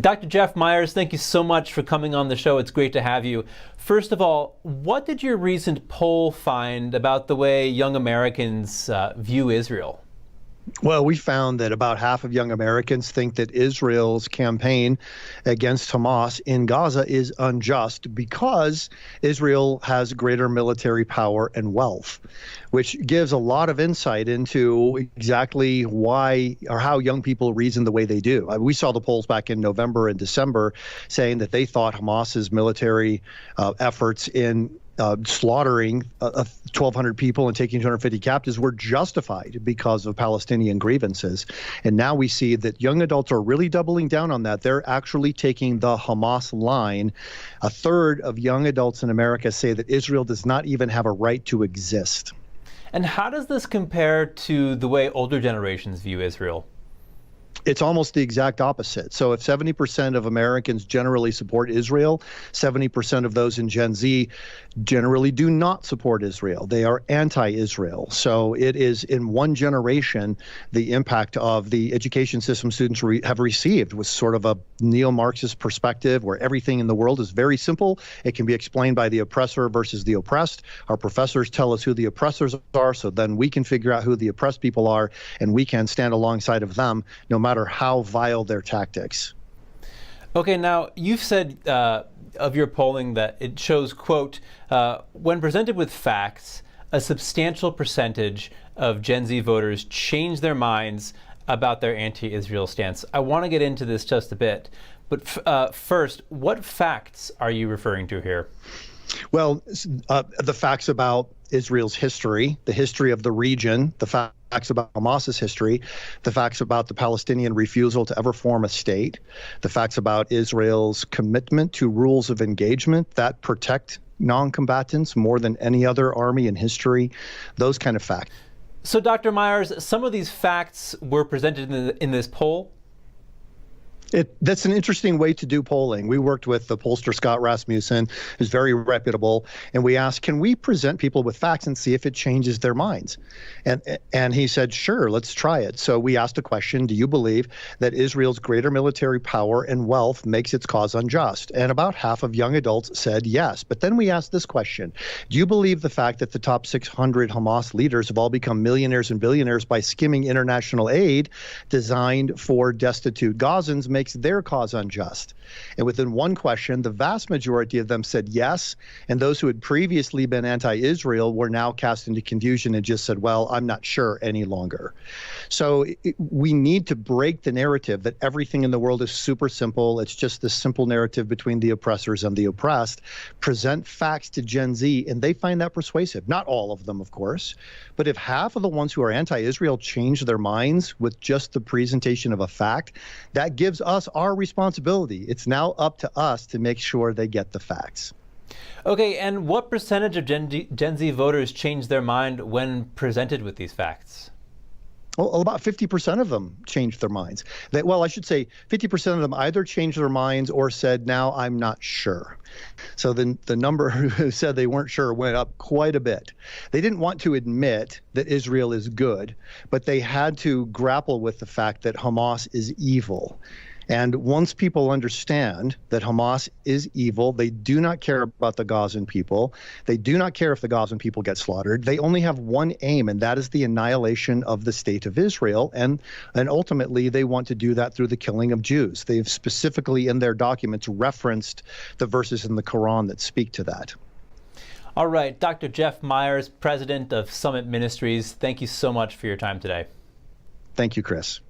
Dr. Jeff Myers, thank you so much for coming on the show. It's great to have you. First of all, what did your recent poll find about the way young Americans view Israel? Well, we found that about half of young Americans think that Israel's campaign against Hamas in Gaza is unjust because Israel has greater military power and wealth, which gives a lot of insight into exactly why or how young people reason the way they do. We saw the polls back in November and December saying that they thought Hamas's military efforts in slaughtering 1,200 people and taking 250 captives were justified because of Palestinian grievances. And now we see that young adults are really doubling down on that. They're actually taking the Hamas line. A third of young adults in America say that Israel does not even have a right to exist. And how does this compare to the way older generations view Israel? It's almost the exact opposite. So if 70% of Americans generally support Israel, 70% of those in Gen Z generally do not support Israel. They are anti-Israel. So it is in one generation, the impact of the education system students have received was sort of a neo-Marxist perspective where everything in the world is very simple. It can be explained by the oppressor versus the oppressed. Our professors tell us who the oppressors are, so then we can figure out who the oppressed people are, and we can stand alongside of them no matter how vile their tactics. Okay, now you've said of your polling that it shows, quote, when presented with facts, a substantial percentage of Gen Z voters change their minds about their anti-Israel stance. I want to get into this just a bit, but first, what facts are you referring to here? Well, the facts about Israel's history, the history of the region, the facts about Hamas's history, the facts about the Palestinian refusal to ever form a state, the facts about Israel's commitment to rules of engagement that protect non-combatants more than any other army in history, those kind of facts. So, Dr. Myers, some of these facts were presented in this poll. That's an interesting way to do polling. We worked with the pollster Scott Rasmussen, who's very reputable, and we asked, can we present people with facts and see if it changes their minds? And he said, sure, let's try it. So we asked a question, do you believe that Israel's greater military power and wealth makes its cause unjust? And about half of young adults said yes. But then we asked this question, do you believe the fact that the top 600 Hamas leaders have all become millionaires and billionaires by skimming international aid designed for destitute Gazans makes their cause unjust? And within one question, the vast majority of them said yes, and those who had previously been anti-Israel were now cast into confusion and just said, well, I'm not sure any longer. So we need to break the narrative that everything in the world is super simple. It's just this simple narrative between the oppressors and the oppressed. Present facts to Gen Z, and they find that persuasive. Not all of them, of course, but if half of the ones who are anti-Israel change their minds with just the presentation of a fact, that gives us our responsibility. It's now up to us to make sure they get the facts. Okay, and what percentage of Gen Z voters change their mind when presented with these facts? Well, about 50% of them changed their minds. Well, I should say 50% of them either changed their minds or said, now I'm not sure. So then the number who said they weren't sure went up quite a bit. They didn't want to admit that Israel is good, but they had to grapple with the fact that Hamas is evil. And once people understand that Hamas is evil, they do not care about the Gazan people. They do not care if the Gazan people get slaughtered. They only have one aim, and that is the annihilation of the state of Israel. And ultimately, they want to do that through the killing of Jews. They've specifically in their documents referenced the verses in the Quran that speak to that. All right, Dr. Jeff Myers, president of Summit Ministries, thank you so much for your time today. Thank you, Chris.